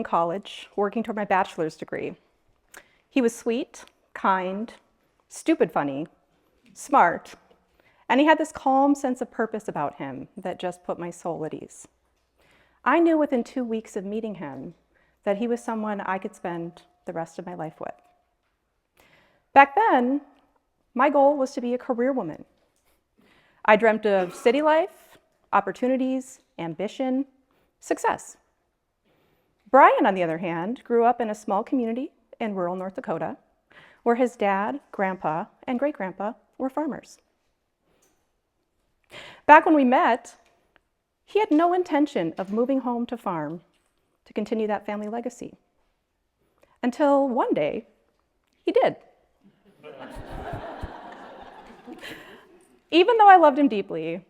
college, working toward my bachelor's degree. He was sweet, kind, stupid funny, smart, and he had this calm sense of purpose about him that just put my soul at ease. I knew within 2 weeks of meeting him that he was someone I could spend the rest of my life with. Back then, my goal was to be a career woman. I dreamt of city life, opportunities, ambition, success. Brian, on the other hand, grew up in a small community in rural North Dakota, where his dad, grandpa, and great-grandpa were farmers. Back when we met, he had no intention of moving home to farm to continue that family legacy. Until one day, he did. Even though I loved him deeply,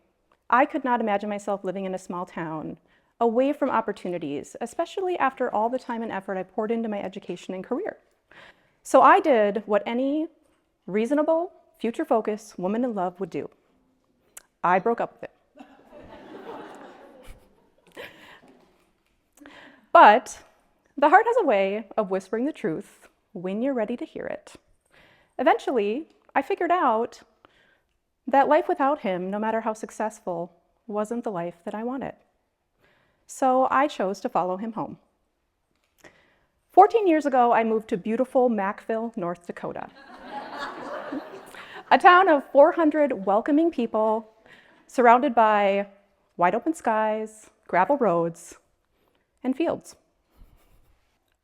I could not imagine myself living in a small town, away from opportunities, especially after all the time and effort I poured into my education and career. So I did what any reasonable, future-focused woman in love would do. I broke up with it. But the heart has a way of whispering the truth when you're ready to hear it. Eventually, I figured out that life without him, no matter how successful, wasn't the life that I wanted. So I chose to follow him home. 14 years ago, I moved to beautiful Mackville, North Dakota, a town of 400 welcoming people, surrounded by wide open skies, gravel roads, and fields.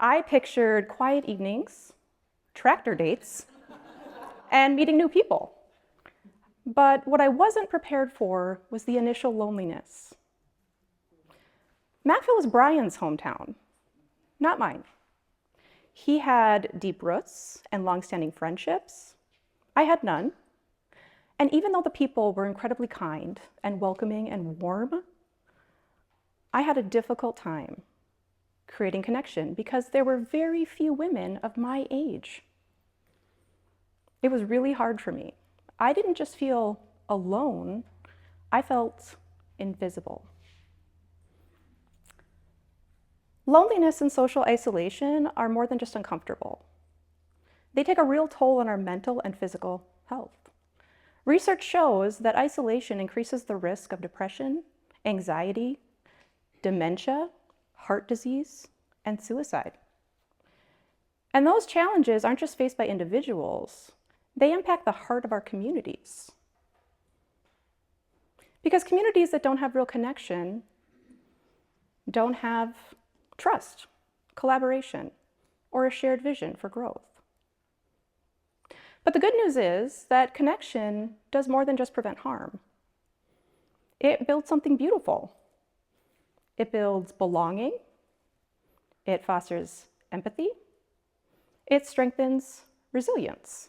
I pictured quiet evenings, tractor dates, and meeting new people. But what I wasn't prepared for was the initial loneliness. Mackville was Brian's hometown, not mine. He had deep roots and long-standing friendships. I had none. And even though the people were incredibly kind and welcoming and warm, I had a difficult time creating connection because there were very few women of my age. It was really hard for me. I didn't just feel alone, I felt invisible. Loneliness and social isolation are more than just uncomfortable. They take a real toll on our mental and physical health. Research shows that isolation increases the risk of depression, anxiety, dementia, heart disease, and suicide. And those challenges aren't just faced by individuals, they impact the heart of our communities. Because communities that don't have real connection don't have trust, collaboration, or a shared vision for growth. But the good news is that connection does more than just prevent harm. It builds something beautiful. It builds belonging. It fosters empathy. It strengthens resilience.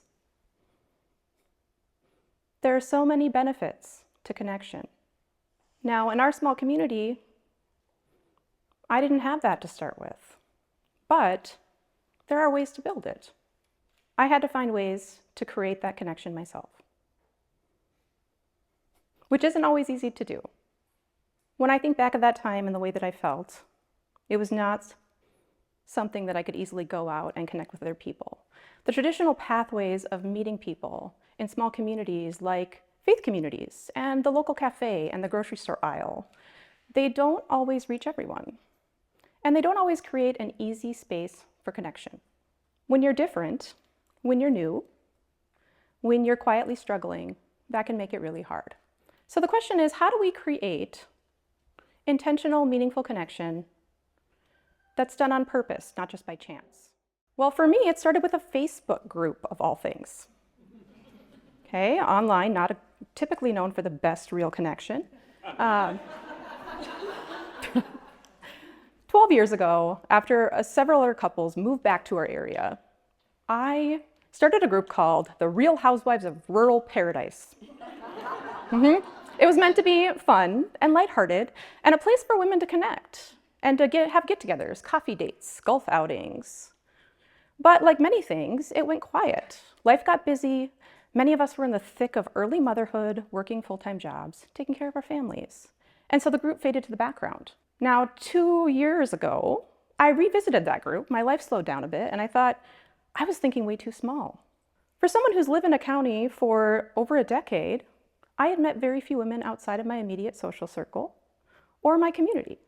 There are so many benefits to connection. Now, in our small community, I didn't have that to start with, but there are ways to build it. I had to find ways to create that connection myself, which isn't always easy to do. When I think back of that time and the way that I felt, it was not something that I could easily go out and connect with other people. The traditional pathways of meeting people in small communities like faith communities and the local cafe and the grocery store aisle, they don't always reach everyone. And they don't always create an easy space for connection. When you're different, when you're new, when you're quietly struggling, that can make it really hard. So the question is, how do we create intentional, meaningful connection that's done on purpose, not just by chance? Well, for me, it started with a Facebook group of all things. Okay, online, not typically known for the best real connection. 12 years ago, after several other couples moved back to our area, I started a group called the Real Housewives of Rural Paradise. It was meant to be fun and lighthearted and a place for women to connect and to have get-togethers, coffee dates, golf outings. But like many things, it went quiet. Life got busy. Many of us were in the thick of early motherhood, working full-time jobs, taking care of our families. And so the group faded to the background. Now, 2 years ago, I revisited that group, my life slowed down a bit, and I thought, I was thinking way too small. For someone who's lived in a county for over a decade, I had met very few women outside of my immediate social circle or my community.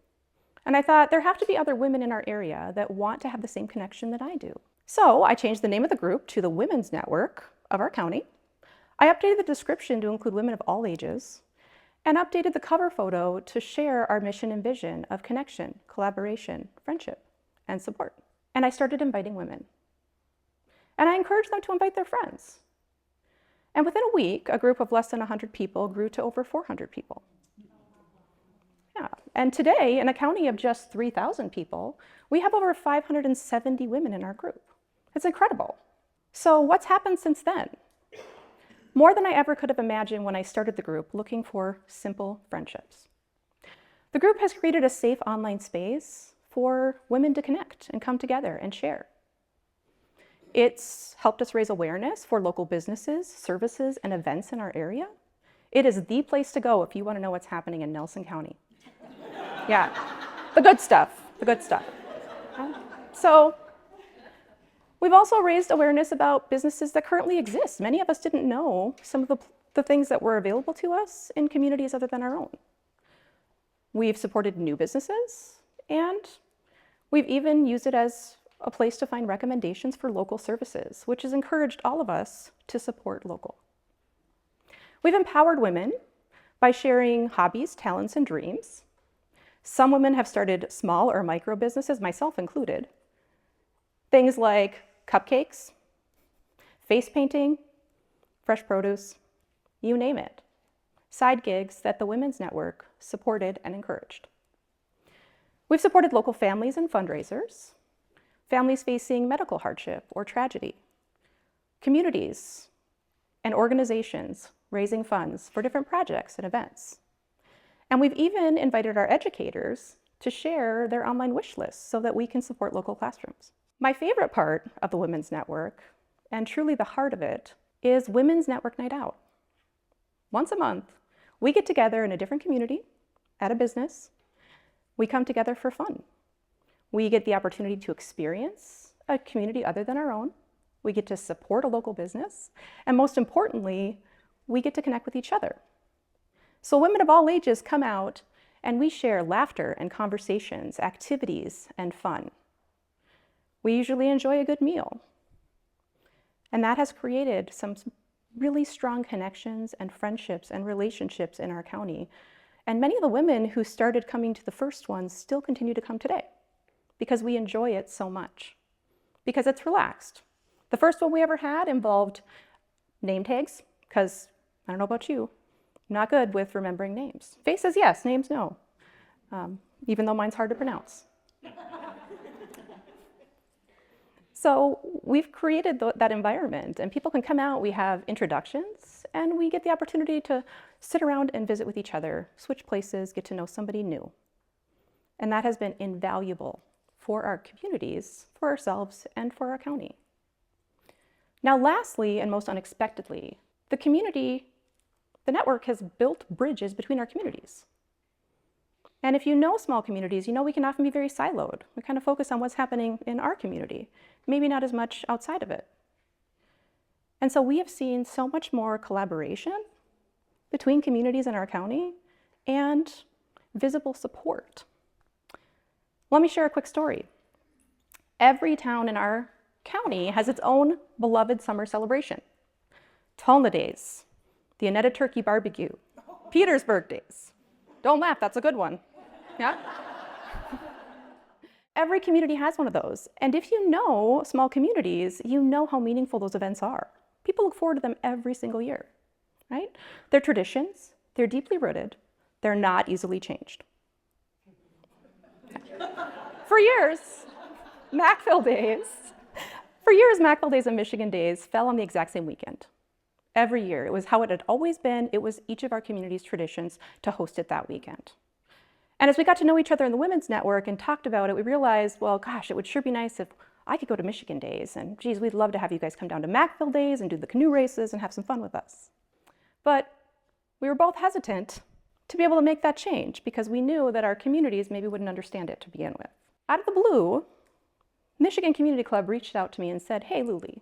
And I thought, there have to be other women in our area that want to have the same connection that I do. So I changed the name of the group to the Women's Network of our county. I updated the description to include women of all ages, and updated the cover photo to share our mission and vision of connection, collaboration, friendship, and support. And I started inviting women. And I encouraged them to invite their friends. And within a week, a group of less than 100 people grew to over 400 people. Yeah. And today, in a county of just 3,000 people, we have over 570 women in our group. It's incredible. So what's happened since then? More than I ever could have imagined when I started the group, looking for simple friendships. The group has created a safe online space for women to connect and come together and share. It's helped us raise awareness for local businesses, services, and events in our area. It is the place to go if you want to know what's happening in Nelson County. Yeah, the good stuff, the good stuff. So we've also raised awareness about businesses that currently exist. Many of us didn't know some of the things that were available to us in communities other than our own. We've supported new businesses, and we've even used it as a place to find recommendations for local services, which has encouraged all of us to support local. We've empowered women by sharing hobbies, talents, and dreams. Some women have started small or micro businesses, myself included. Things like cupcakes, face painting, fresh produce, you name it. Side gigs that the Women's Network supported and encouraged. We've supported local families and fundraisers, families facing medical hardship or tragedy, communities and organizations raising funds for different projects and events. And we've even invited our educators to share their online wish lists so that we can support local classrooms. My favorite part of the Women's Network, and truly the heart of it, is Women's Network Night Out. Once a month, we get together in a different community, at a business. We come together for fun. We get the opportunity to experience a community other than our own. We get to support a local business. And most importantly, we get to connect with each other. So women of all ages come out and we share laughter and conversations, activities, and fun. We usually enjoy a good meal. And that has created some really strong connections and friendships and relationships in our county. And many of the women who started coming to the first ones still continue to come today because we enjoy it so much, because it's relaxed. The first one we ever had involved name tags, because I don't know about you, I'm not good with remembering names. Faces, yes, names, no, even though mine's hard to pronounce. So we've created that environment, and people can come out, we have introductions, and we get the opportunity to sit around and visit with each other, switch places, get to know somebody new. And that has been invaluable for our communities, for ourselves, and for our county. Now, lastly, and most unexpectedly, the network has built bridges between our communities. And if you know small communities, you know we can often be very siloed. We kind of focus on what's happening in our community, maybe not as much outside of it. And so we have seen so much more collaboration between communities in our county and visible support. Let me share a quick story. Every town in our county has its own beloved summer celebration. Tolna Days, the Annetta Turkey Barbecue, Petersburg Days. Don't laugh, that's a good one. Yeah? Every community has one of those. And if you know small communities, you know how meaningful those events are. People look forward to them every single year, right? They're traditions, they're deeply rooted, they're not easily changed. For years, Macville Days and Michigan Days fell on the exact same weekend. Every year, it was how it had always been. It was each of our community's traditions to host it that weekend. And as we got to know each other in the Women's Network and talked about it, we realized, well, gosh, it would sure be nice if I could go to Michigan Days, and geez, we'd love to have you guys come down to Macville Days and do the canoe races and have some fun with us. But we were both hesitant to be able to make that change because we knew that our communities maybe wouldn't understand it to begin with. Out of the blue, Michigan Community Club reached out to me and said, hey, Lule,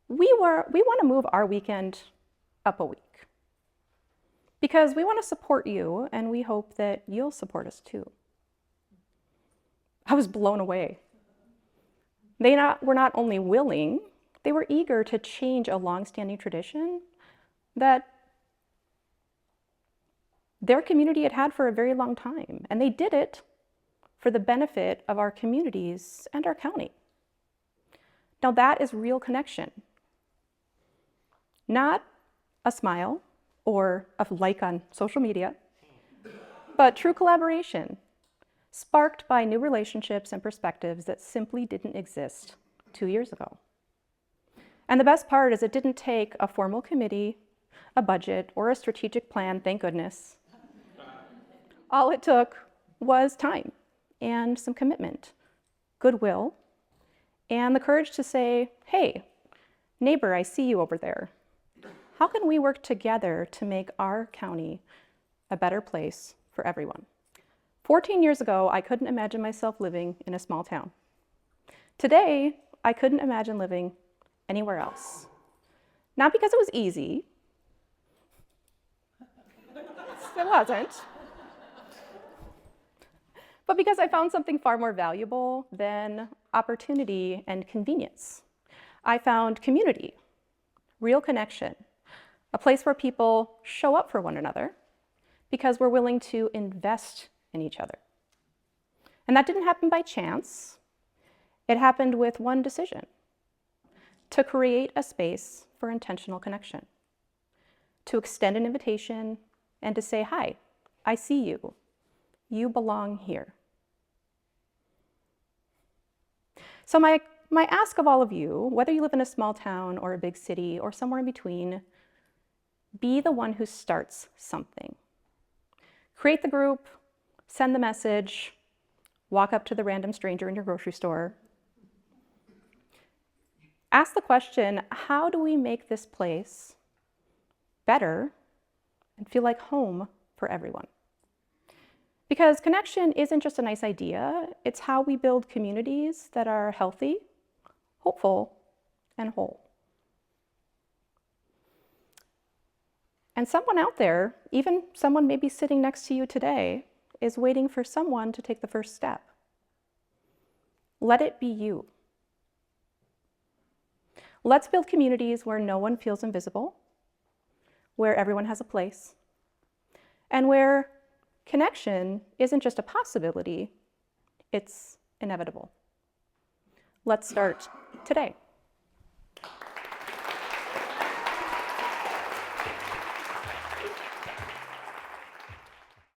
we want to move our weekend up a week because we want to support you and we hope that you'll support us too. I was blown away. They were not only willing, they were eager to change a long-standing tradition that their community had had for a very long time. And they did it for the benefit of our communities and our county. Now that is real connection. Not a smile or a like on social media, but true collaboration, sparked by new relationships and perspectives that simply didn't exist 2 years ago. And the best part is it didn't take a formal committee, a budget, or a strategic plan, thank goodness. All it took was time and some commitment, goodwill, and the courage to say, hey, neighbor, I see you over there. How can we work together to make our county a better place for everyone? 14 years ago, I couldn't imagine myself living in a small town. Today, I couldn't imagine living anywhere else. Not because it was easy. It wasn't. But because I found something far more valuable than opportunity and convenience. I found community, real connection, a place where people show up for one another because we're willing to invest in each other. And that didn't happen by chance. It happened with one decision: to create a space for intentional connection, to extend an invitation and to say, hi, I see you. You belong here. So my ask of all of you, whether you live in a small town or a big city or somewhere in between, be the one who starts something. Create the group, send the message, walk up to the random stranger in your grocery store. Ask the question, how do we make this place better and feel like home for everyone? Because connection isn't just a nice idea, it's how we build communities that are healthy, hopeful, and whole. And someone out there, even someone maybe sitting next to you today, is waiting for someone to take the first step. Let it be you. Let's build communities where no one feels invisible, where everyone has a place, and where connection isn't just a possibility, it's inevitable. Let's start today.